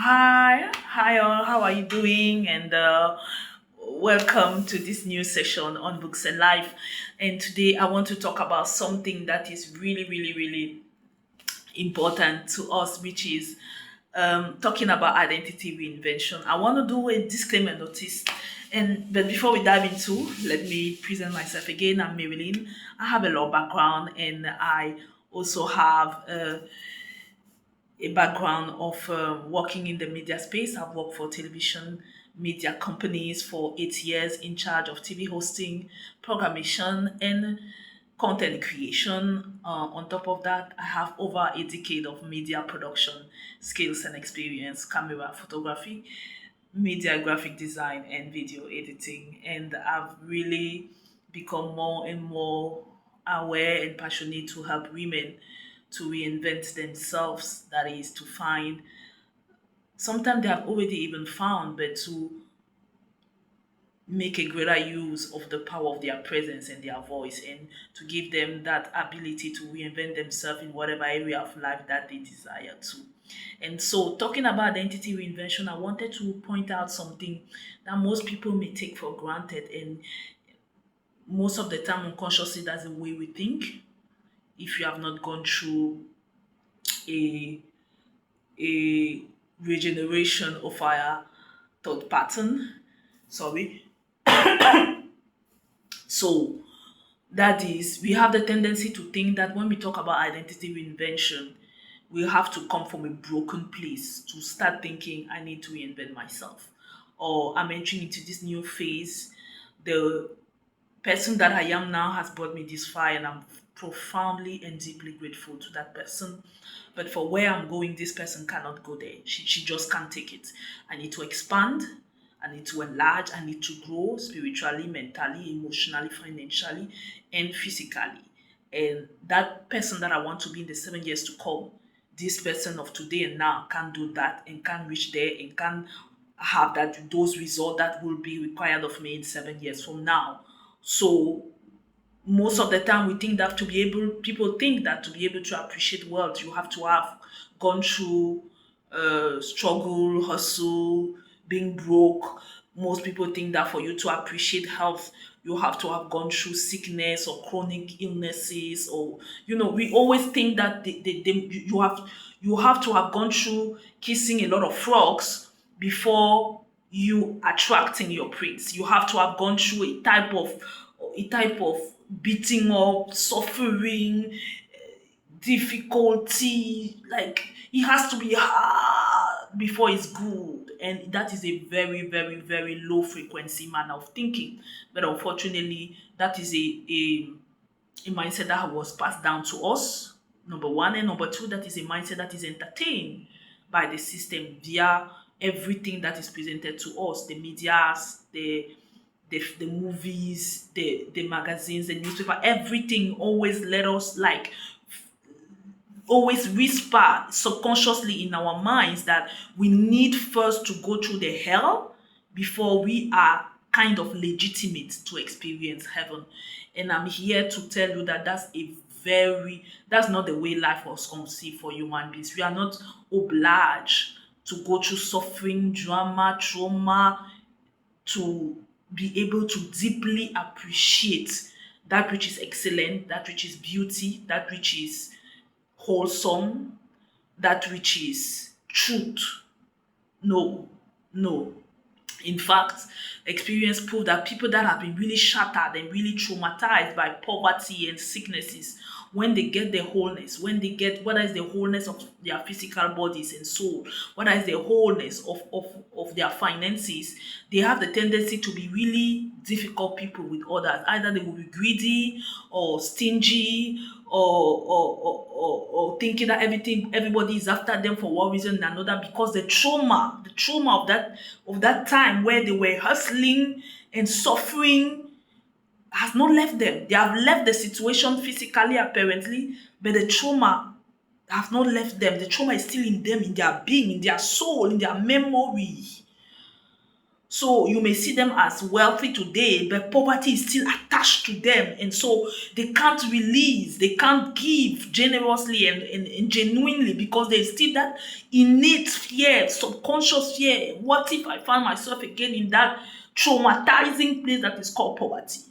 Hi all. How are you doing? And welcome to this new session on Books and Life. And today I want to talk about something that is really important to us, which is talking about identity reinvention. I want to do a disclaimer notice. But before we dive into, let me present myself again. I'm Marilyn. I have a law background, and I also have a background of working in the media space. I've worked for television media companies for 8 years in charge of TV hosting, programmation, and content creation. On top of that, I have over a decade of media production skills and experience, camera photography, media graphic design, and video editing. And I've really become more and more aware and passionate to help women to reinvent themselves, that is, to find sometimes they have already even found, but to make a greater use of the power of their presence and their voice, and to give them that ability to reinvent themselves in whatever area of life that they desire to. And so, talking about identity reinvention, I wanted to point out something that most people may take for granted, and most of the time, unconsciously, that's the way we think. If you have not gone through a a regeneration of our thought pattern. Sorry. So that is, we have the tendency to think that when we talk about identity reinvention, we have to come from a broken place to start thinking, I need to reinvent myself. Or I'm entering into this new phase. The person that I am now has brought me this far, and I'm profoundly and deeply grateful to that person. But for where I'm going, this person cannot go there. She just can't take it. I need to expand. I need to enlarge. I need to grow spiritually, mentally, emotionally, financially, and physically. And that person that I want to be in the 7 years to come, this person of today and now can't do that and can't reach there and can't have that those results that will be required of me in 7 years from now. So most of the time we think that to be able people think that to be able to appreciate wealth you have to have gone through struggle, hustle, being broke. Most people think that for you to appreciate health you have to have gone through sickness or chronic illnesses, or we always think that you have to have gone through kissing a lot of frogs before you attracting your prince. You have to have gone through a type of beating up, suffering, difficulty. Like it has to be hard before it's good. And that is a very low frequency manner of thinking. But unfortunately, that is a mindset that was passed down to us. Number one. And number two, that is a mindset that is entertained by the system via everything that is presented to us, the medias, the movies, the magazines, the newspaper, everything always let us always whisper subconsciously in our minds that we need first to go through the hell before we are kind of legitimate to experience heaven. And I'm here to tell you that that's not the way life was conceived for human beings. We are not obliged to go through suffering, drama, trauma, to be able to deeply appreciate that which is excellent, that which is beauty, that which is wholesome, that which is truth. No, no. In fact, experience prove that people that have been really shattered and really traumatized by poverty and sicknesses, when they get their wholeness, when they get whether it's the wholeness of their physical bodies and soul, whether it's the wholeness of their finances, they have the tendency to be really difficult people with others. Either they will be greedy or stingy, or thinking that everybody is after them for one reason or another, because the trauma of that time where they were hustling and suffering has not left them. They have left the situation physically, apparently, but the trauma has not left them. The trauma is still in them, in their being, in their soul, in their memory. So you may see them as wealthy today, but poverty is still attached attached to them, and so they can't release, they can't give generously and genuinely, because there's still that innate fear, subconscious fear. What if I find myself again in that traumatizing place that is called poverty?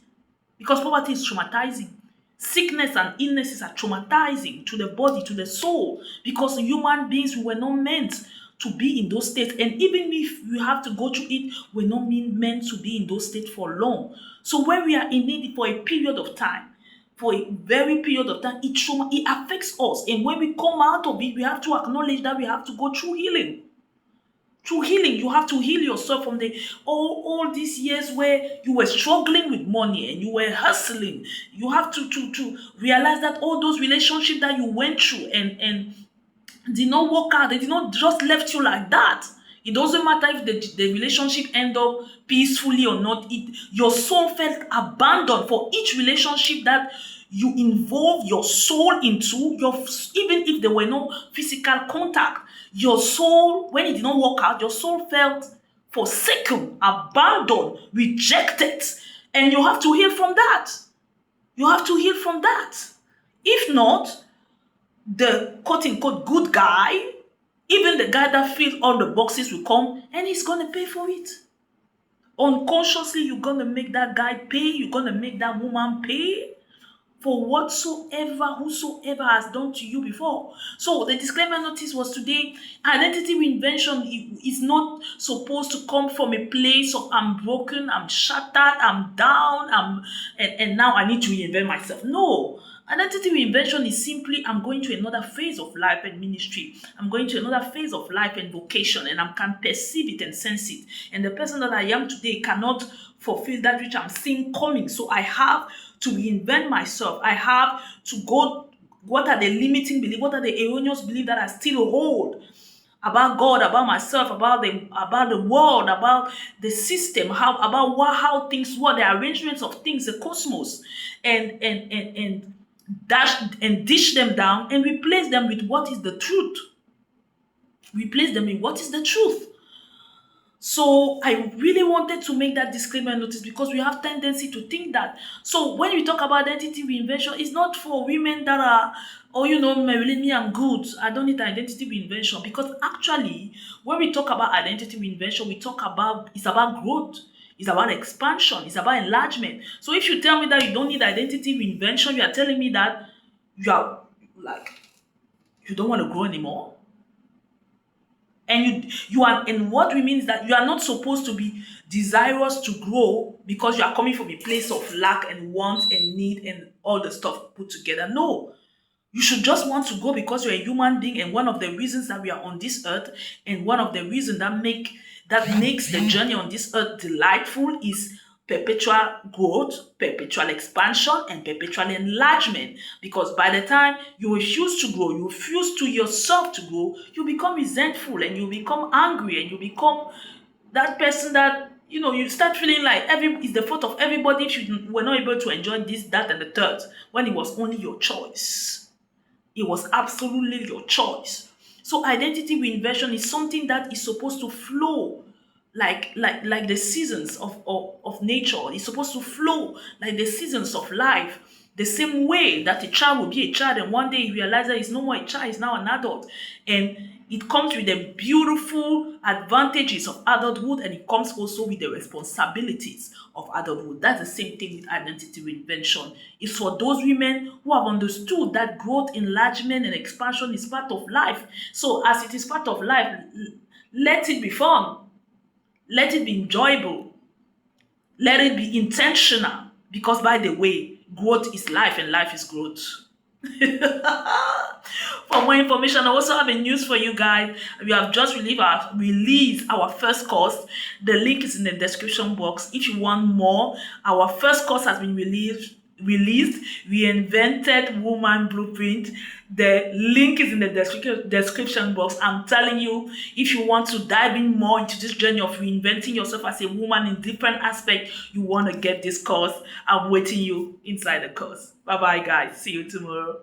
Because poverty is traumatizing. Sickness and illnesses are traumatizing to the body, to the soul, because human beings, we were not meant to be in those states. And even if we have to go through it, we're not meant to be in those states for long. So when we are in it for a period of time, for a very period of time, it affects us. And when we come out of it, we have to acknowledge that we have to go through healing. Through healing, you have to heal yourself from the all these years where you were struggling with money and you were hustling. You have to realize that all those relationships that you went through and did not work out, they did not just left you like that. It doesn't matter if the relationship end up peacefully or not. Your soul felt abandoned for each relationship that you involve your soul into. Even if there were no physical contact, your soul, when it did not work out, your soul felt forsaken, abandoned, rejected. And you have to heal from that. You have to heal from that. If not, the quote-unquote good guy, even the guy that fills all the boxes, will come and he's going to pay for it. Unconsciously, you're going to make that guy pay. You're going to make that woman pay for whosoever has done to you before. So the disclaimer notice was today, identity reinvention is not supposed to come from a place of I'm broken, I'm shattered, I'm down, and now I need to reinvent myself. No. Identity reinvention is simply, I'm going to another phase of life and ministry. I'm going to another phase of life and vocation, and I can perceive it and sense it. And the person that I am today cannot fulfill that which I'm seeing coming. So I have to reinvent myself. I have to go, what are the limiting beliefs? What are the erroneous beliefs that I still hold about God, about myself, about the world, about the system, how things work, the arrangements of things, the cosmos, and dish them down and replace them with what is the truth. Replace them with what is the truth. So I really wanted to make that disclaimer notice, because we have tendency to think that. So when we talk about identity reinvention, it's not for women that are, Marilyn, me, I'm good, I don't need identity reinvention. Because actually, when we talk about identity reinvention, it's about growth. It's about expansion. It's about enlargement. So if you tell me that you don't need identity reinvention, you are telling me that you don't want to grow anymore. And and what we mean is that you are not supposed to be desirous to grow because you are coming from a place of lack and want and need and all the stuff put together. No. You should just want to grow because you're a human being, and one of the reasons that we are on this earth, and one of the reasons that makes the journey on this earth delightful, is perpetual growth, perpetual expansion, and perpetual enlargement. Because by the time you refuse to grow, you refuse to yourself to grow, you become resentful and you become angry and you become that person that, you start feeling like it's the fault of everybody if you were not able to enjoy this, that, and the third, when it was only your choice. It was absolutely your choice. So identity reinvention is something that is supposed to flow like the seasons of nature. It's supposed to flow like the seasons of life. The same way that a child will be a child, and one day he realizes that he's no more a child, he's now an adult. And it comes with the beautiful advantages of adulthood, and it comes also with the responsibilities of adulthood. That's the same thing with identity reinvention. It's for those women who have understood that growth, enlargement, and expansion is part of life. So as it is part of life, let it be fun. Let it be enjoyable. Let it be intentional. Because by the way, growth is life and life is growth. For more information, I also have a news for you guys. We have just released our first course. The link is in the description box. If you want more, our first course has been released, Reinvented Woman Blueprint. The link is in the description box. I'm telling you, if you want to dive in more into this journey of reinventing yourself as a woman in different aspects, you want to get this course. I'm waiting you inside the course. Bye bye guys, see you tomorrow.